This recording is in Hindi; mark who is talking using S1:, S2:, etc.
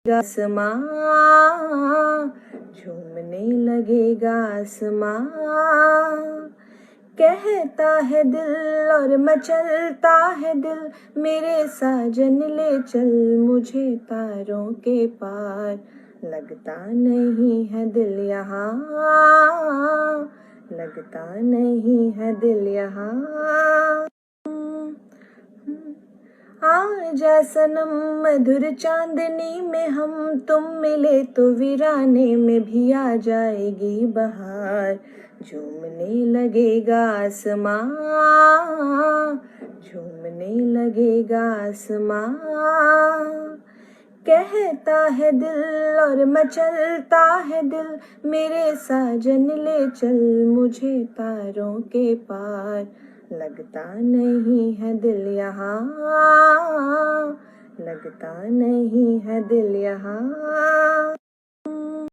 S1: आसमां, झूमने लगेगा आसमां। कहता है दिल और मचलता है दिल, मेरे साजन ले चल मुझे तारों के पार। लगता नहीं है दिल यहाँ, लगता नहीं है दिल यहाँ। आजा सनम मधुर चांदनी में हम तुम मिले तो वीराने में भी आ जाएगी बहार। झूमने लगेगा आसमां, झूमने लगेगा आसमां। कहता है दिल और मचलता है दिल, मेरे साजन ले चल मुझे तारों के पार। लगता नहीं है दिल यहाँ, लगता नहीं है दिल यहाँ।